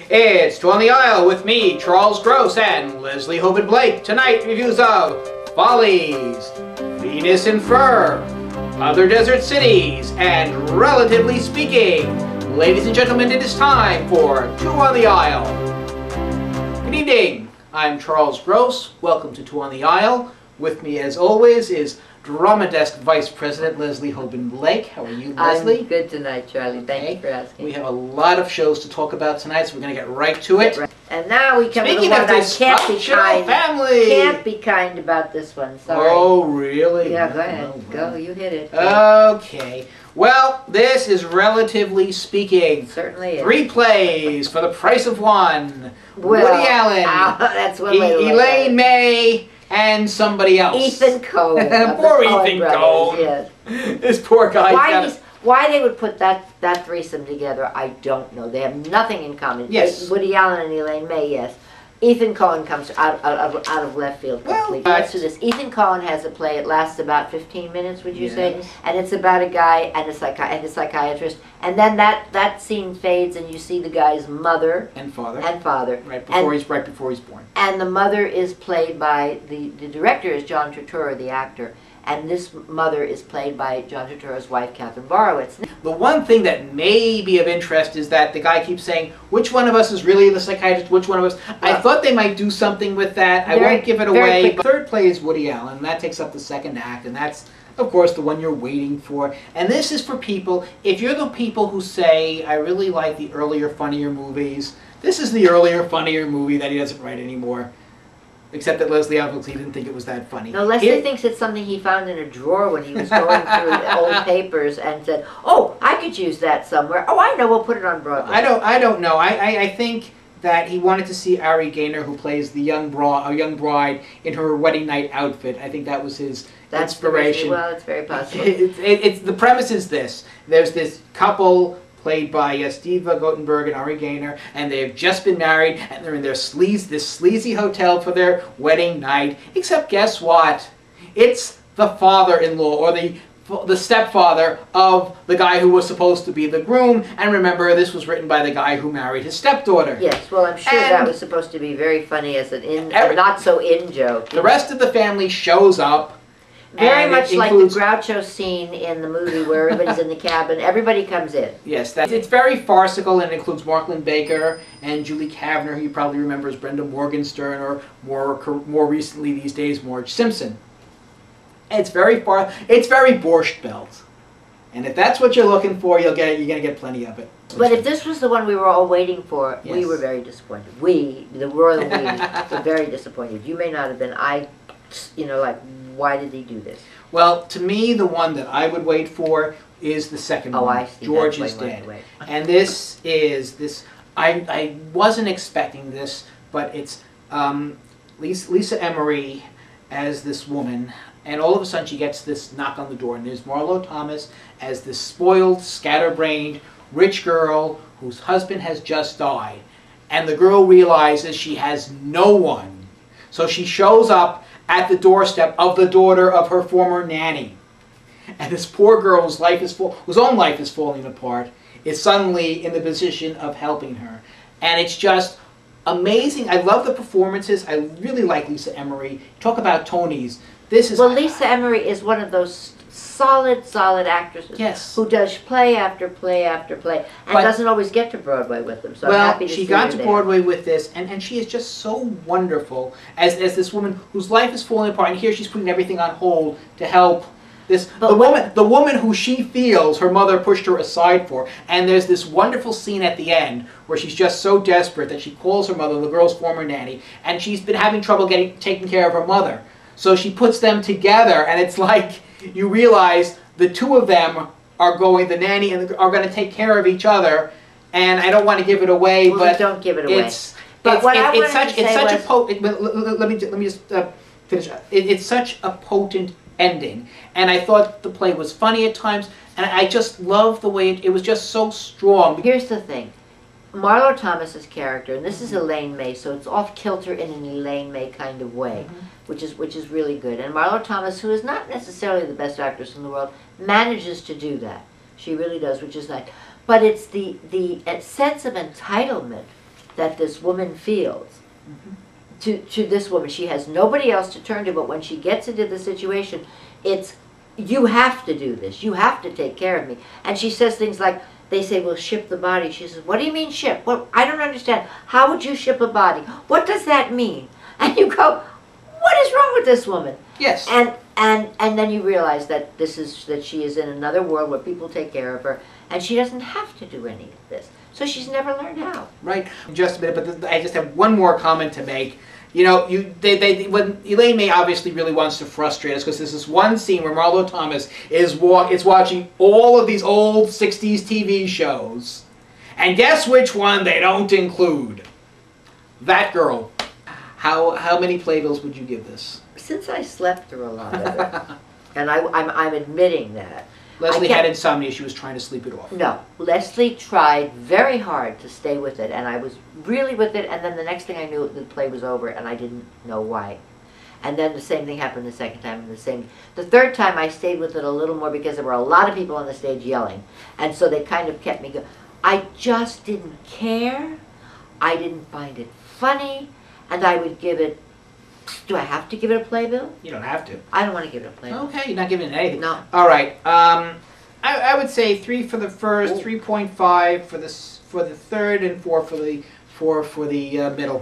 It's Two on the Aisle with me, Charles Gross, and Leslie Hoban Blake. Tonight, reviews of Follies, Venus in Fur, Other Desert Cities, and Relatively Speaking. Ladies and gentlemen, it is time for Two on the Aisle. Good evening. I'm Charles Gross. Welcome to Two on the Aisle. With me, as always, is Drama Desk Vice President Leslie Hoban Blake. How are you, Leslie? I'm good tonight, Charlie. Thank you for asking. We have a lot of shows to talk about tonight, so we're going to get right to it. And now we come to the one I can't be kind about this one. Sorry. Oh, really? Yeah, go ahead. Go, you hit it. Okay. Well, this is Relatively Speaking. Certainly is. 3 plays for the price of 1. Well, Woody Allen. That's one way to look Elaine May. And somebody else. Ethan Cohen. Poor Ethan Cohen. Yes. This poor guy. Why they would put that threesome together, I don't know. They have nothing in common. Yes. Woody Allen and Elaine May, yes. Ethan Cohen comes out of left field completely. Well, let's do this. Ethan Cohen has a play. It lasts about 15 minutes, would you say? Yes. And it's about a guy and a psychiatrist. And then that scene fades, and you see the guy's mother and father. Right before he's born. And the mother is played by the director is John Turturro, the actor. And this mother is played by John Turturro's wife, Catherine Borowitz. The one thing that may be of interest is that the guy keeps saying, which one of us is really the psychiatrist, which one of us... Well, I thought they might do something with that. I won't give it away. The third play is Woody Allen, and that takes up the second act, and that's, of course, the one you're waiting for. And this is for people, if you're the people who say, I really like the earlier, funnier movies, this is the earlier, funnier movie that he doesn't write anymore. Except that Leslie obviously didn't think it was that funny. No, Leslie thinks it's something he found in a drawer when he was going through old papers and said, "Oh, I could use that somewhere. Oh, I know. We'll put it on Broadway." I don't know. I think that he wanted to see Ari Gaynor, who plays the young bride in her wedding night outfit. I think that was his inspiration. Well, it's very possible. The premise is this: there's this couple played by Steve Guttenberg and Ari Gaynor, and they've just been married, and they're in their this sleazy hotel for their wedding night. Except, guess what? It's the father-in-law, or the stepfather of the guy who was supposed to be the groom. And remember, this was written by the guy who married his stepdaughter. Yes, well, I'm sure that was supposed to be very funny as a not-so-in joke. The rest of the family shows up. Very much like the Groucho scene in the movie where everybody's in the cabin. Everybody comes in. Yes, it's very farcical, and it includes Mark Lynn Baker and Julie Kavner, who you probably remember as Brenda Morgenstern, or more recently these days, Marge Simpson. It's very Borscht Belt. And if that's what you're looking for, you're going to get plenty of it. But if this was the one we were all waiting for, yes, we were very disappointed. We, the royal we, were very disappointed. You may not have been. Why did he do this? Well, to me, the one that I would wait for is the second one. I see. George is Dead. And this is this. I wasn't expecting this, but it's Lisa Emery as this woman, and all of a sudden she gets this knock on the door, and there's Marlo Thomas as this spoiled, scatterbrained, rich girl whose husband has just died, and the girl realizes she has no one, so she shows up at the doorstep of the daughter of her former nanny. And this poor girl whose own life is falling apart is suddenly in the position of helping her. And it's just amazing. I love the performances. I really like Lisa Emery. Talk about Tonys. Lisa Emery is one of those solid actresses, yes, who does play after play after play, and doesn't always get to Broadway with them. So I'm happy to see her there. She got to Broadway with this, and she is just so wonderful as this woman whose life is falling apart, and here she's putting everything on hold to help the woman who she feels her mother pushed her aside for. And there's this wonderful scene at the end where she's just so desperate that she calls her mother, the girl's former nanny, and she's been having trouble taking care of her mother. So she puts them together, and it's like you realize the two of them are going, the nanny are going to take care of each other. And I don't want to give it away, but don't give it away. It's such a potent ending, and I thought the play was funny at times, and I just loved the way it was just so strong. Here's the thing. Marlo Thomas's character, and this is Elaine May, so it's off kilter in an Elaine May kind of way, which is really good. And Marlo Thomas, who is not necessarily the best actress in the world, manages to do that. She really does, which is nice. But it's the sense of entitlement that this woman feels to this woman. She has nobody else to turn to, but when she gets into the situation, it's, you have to do this. You have to take care of me. And she says things like, they say, well, ship the body. She says, what do you mean ship? Well, I don't understand. How would you ship a body? What does that mean? And you go, what is wrong with this woman? Yes. And then you realize that that she is in another world where people take care of her, and she doesn't have to do any of this. So she's never learned how. Right. Just a minute, but I just have one more comment to make. You know, when Elaine May obviously really wants to frustrate us, because there's this one scene where Marlo Thomas is watching all of these old 60s TV shows, and guess which one they don't include? That girl. How many playbills would you give this? Since I slept through a lot of it, and I'm admitting that. Leslie had insomnia. She was trying to sleep it off. No, Leslie tried very hard to stay with it, and I was really with it, and then the next thing I knew, the play was over, and I didn't know why. And then the same thing happened the second time, and the third time I stayed with it a little more because there were a lot of people on the stage yelling, and so they kind of kept me going. I just didn't care. I didn't find it funny, and I would give it, do I have to give it a playbill? You don't have to. I don't want to give it a playbill. Okay, you're not giving it anything. No. All right. I would say 3 for the first, 3.5 for the third, and 4 for the middle.